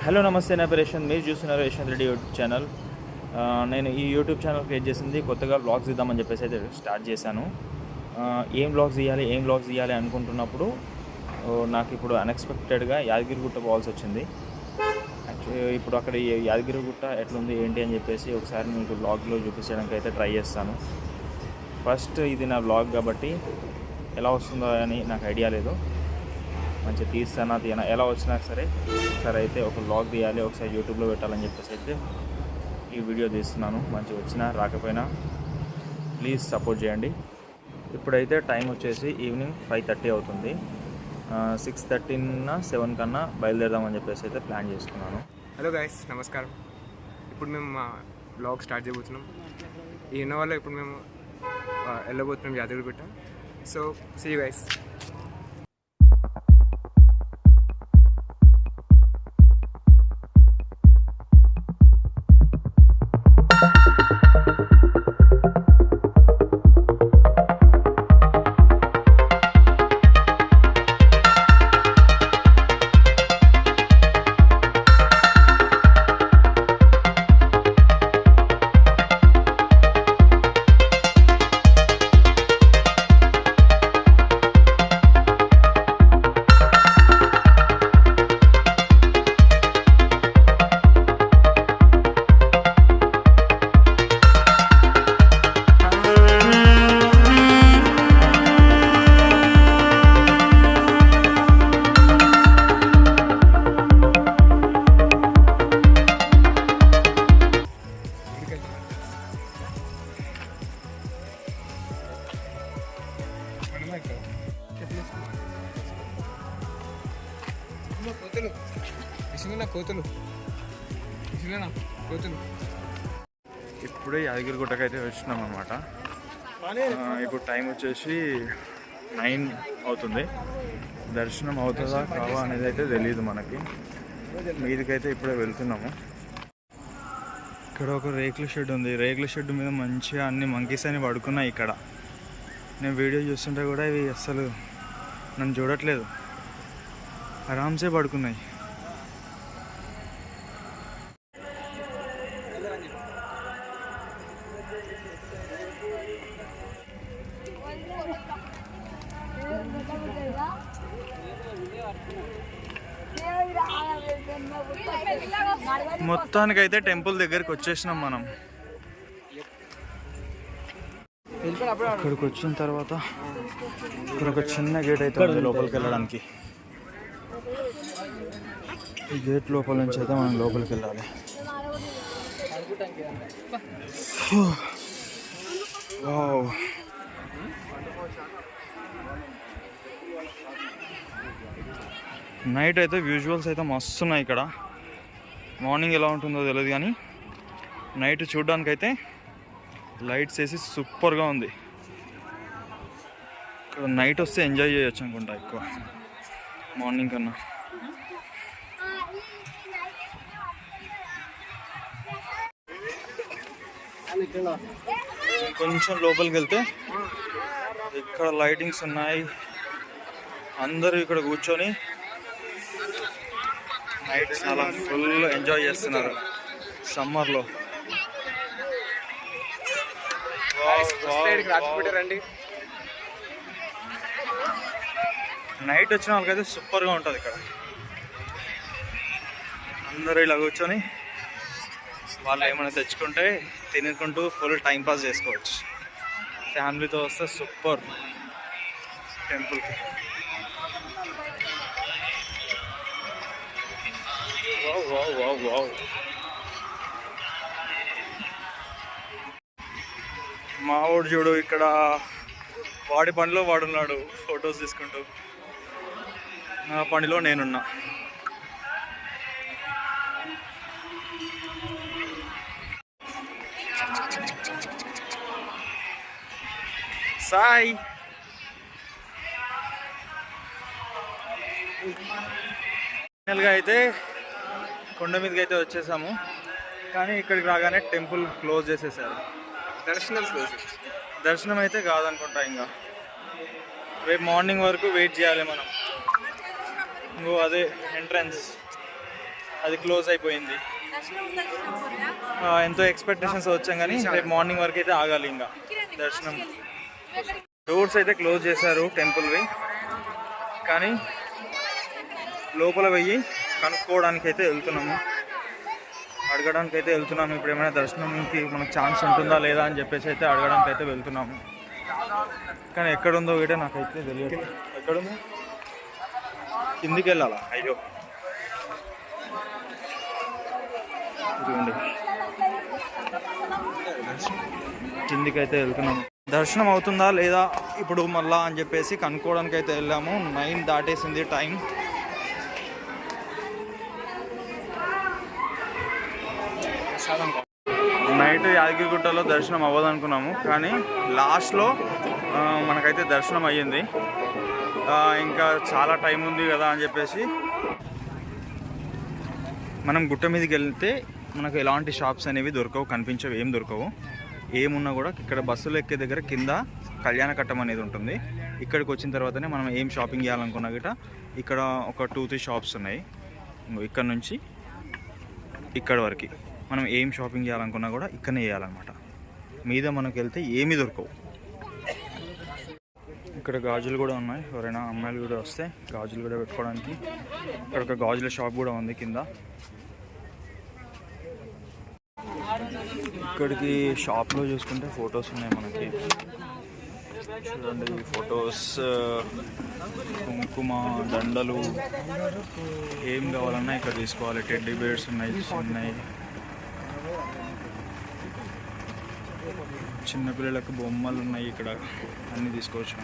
Hello నమస్తే, నా పేరు యశ్వంత్. మీరు చూస్తున్నారు యశ్వంత్ రెడ్డి యూట్యూబ్ ఛానల్. నేను ఈ యూట్యూబ్ ఛానల్ క్రియేట్ చేసింది కొత్తగా వ్లాగ్స్ ఇద్దామని చెప్పేసి అయితే స్టార్ట్ చేశాను. ఏం వ్లాగ్స్ తీయాలి అనుకుంటున్నప్పుడు నాకు ఇప్పుడు అన్ఎక్స్పెక్టెడ్గా యాదగిరిగుట్ట పోవాల్సి వచ్చింది. యాక్చువల్లీ ఇప్పుడు అక్కడ యాదగిరిగుట్ట ఎట్లుంది ఏంటి అని చెప్పేసి ఒకసారి మీకు వ్లాగ్లో చూపించడానికి అయితే ట్రై చేస్తాను. ఫస్ట్ ఇది నా వ్లాగ్ కాబట్టి ఎలా వస్తుందో అని నాకు ఐడియా లేదు. మంచిగా తీయనా ఎలా వచ్చినా సరే అయితే ఒక వ్లాగ్ తీయాలి, ఒకసారి యూట్యూబ్లో పెట్టాలని చెప్పేసి అయితే ఈ వీడియో తీస్తున్నాను. మంచిగా వచ్చినా రాకపోయినా ప్లీజ్ సపోర్ట్ చేయండి. ఇప్పుడైతే టైం వచ్చేసి ఈవినింగ్ 5:30 అవుతుంది. 6:30 7 కన్నా బయలుదేరదామని చెప్పేసి అయితే ప్లాన్ చేసుకున్నాను. హలో గైస్, నమస్కారం. ఇప్పుడు మేము మా వ్లాగ్ స్టార్ట్ చేయబోతున్నాం. ఈ ఇన్నోవాలో ఇప్పుడు మేము వెళ్ళబోతున్నాం Yadagirigutta. So see you guys. కోతులు ఇప్పుడే యాదగిరిగుట్టకి అయితే వచ్చినాం అన్నమాట. ఇప్పుడు టైం వచ్చేసి 9 అవుతుంది. దర్శనం అవుతుందా కావా అనేది అయితే తెలియదు మనకి. మీదికైతే ఇప్పుడే వెళ్తున్నాము. ఇక్కడ ఒక రేకుల షెడ్ ఉంది. రేకుల షెడ్ మీద మంచిగా అన్ని మంకీస్ అని పడుకున్నాయి. ఇక్కడ నేను వీడియో చూస్తుంటే కూడా ఇవి అస్సలు నన్ను చూడట్లేదు, ఆరామ్సే పడుకున్నాయి. మొత్తానికైతే టెంపుల్ దగ్గరికి వచ్చేసినాం మనం. ఇక్కడికి వచ్చిన తర్వాత ఇక్కడ ఒక చిన్న గేట్ అయితే ఉంది లోపలికి వెళ్ళడానికి. ఈ గేట్ లోపల నుంచి అయితే మనం లోపలికి వెళ్ళాలి. వావ్, నైట్ అయితే విజువల్స్ అయితే మస్తు ఉన్నాయి ఇక్కడ. మార్నింగ్ ఎలా ఉంటుందో తెలియదు కానీ నైట్ చూడడానికి అయితే లైట్స్ వేసి సూపర్గా ఉంది. ఇక్కడ నైట్ వస్తే ఎంజాయ్ చేయొచ్చు అనుకుంటా ఎక్కువ మార్నింగ్ కన్నా. కొంచెం లోపలికి వెళ్తే ఇక్కడ లైటింగ్స్ ఉన్నాయి. అందరూ ఇక్కడ కూర్చొని నైట్ చాలా ఫుల్ ఎంజాయ్ చేస్తున్నారు సమ్మర్లో. నైట్ వచ్చిన వాళ్ళకైతే సూపర్గా ఉంటుంది ఇక్కడ. అందరూ ఇలా కూర్చొని వాళ్ళు ఏమైనా తెచ్చుకుంటే తినుకుంటూ ఫుల్ టైంపాస్ చేసుకోవచ్చు. ఫ్యామిలీతో వస్తే సూపర్ టెంపుల్కి. వావ్, మా వాడు చూడు ఇక్కడ వాడి పనిలో వాడున్నాడు ఫొటోస్ తీసుకుంటూ. నా పనిలో నేనున్నా. సాయ్ ఫైనల్గా అయితే కొండ మీదకి అయితే వచ్చేసాము. కానీ ఇక్కడికి రాగానే టెంపుల్ క్లోజ్ చేసేసారు. దర్శనం అయితే కాదనుకుంటా. ఇంకా రేపు మార్నింగ్ వరకు వెయిట్ చేయాలి మనం. ఇంకో అదే ఎంట్రన్స్. అది క్లోజ్ అయిపోయింది. ఎంతో ఎక్స్పెక్టేషన్స్ వచ్చాం కానీ రేపు మార్నింగ్ వరకు అయితే ఆగాలి ఇంకా దర్శనం. డోర్స్ అయితే క్లోజ్ చేశారు టెంపుల్వి, కానీ లోపల వెయ్యి కనుక్కోవడానికి అయితే వెళ్తున్నాము, అడగడానికి అయితే వెళ్తున్నాము. ఇప్పుడు ఏమైనా దర్శనంకి మనకు ఛాన్స్ ఉంటుందా లేదా అని చెప్పేసి అయితే అడగడానికి అయితే వెళ్తున్నాము. కానీ ఎక్కడుందో ఒకటే నాకైతే తెలియదు. ఎక్కడుంది? కిందికి వెళ్ళాలా? అయ్యో ఇదిగోండి, కిందికి అయితే వెళ్తున్నాము. దర్శనం అవుతుందా లేదా ఇప్పుడు మళ్ళా అని చెప్పేసి కనుక్కోవడానికి అయితే వెళ్ళాము. 9 దాటేసింది టైం. నైట్ యాదగిరిగుట్టలో దర్శనం అవ్వదు అనుకున్నాము, కానీ లాస్ట్లో మనకైతే దర్శనం అయ్యింది. ఇంకా చాలా టైం ఉంది కదా అని చెప్పేసి మనం గుట్ట మీదకి వెళ్తే మనకు ఎలాంటి షాప్స్ అనేవి దొరకవు, కనిపించవు, ఏం దొరకవు. ఏమున్నా కూడా ఇక్కడ బస్సులు ఎక్కే దగ్గర కింద కళ్యాణ కట్టం అనేది ఉంటుంది. ఇక్కడికి వచ్చిన తర్వాతనే మనం ఏం షాపింగ్ చేయాలనుకున్నా గిట ఇక్కడ ఒక 2-3 షాప్స్ ఉన్నాయి. ఇక్కడ నుంచి ఇక్కడ వరకు మనం ఏం షాపింగ్ చేయాలనుకున్నా కూడా ఇక్కడనే చేయాలన్నమాట. మీద మనకు వెళ్తే ఏమీ దొరకవు. ఇక్కడ గాజులు కూడా ఉన్నాయి, ఎవరైనా అమ్మాయిలు కూడా వస్తే గాజులు కూడా పెట్టుకోవడానికి. ఇక్కడ ఒక గాజుల షాప్ కూడా ఉంది కింద. ఇక్కడికి షాప్లో చూసుకుంటే ఫొటోస్ ఉన్నాయి మనకి, చూడండి. ఫొటోస్, కుంకుమ, దండలు, ఏం కావాలన్నా ఇక్కడ తీసుకోవాలి. టెడ్డీ బేర్స్ ఉన్నాయి, చిన్నపిల్లలకు బొమ్మలు ఉన్నాయి. ఇక్కడ అన్నీ తీసుకోవచ్చు.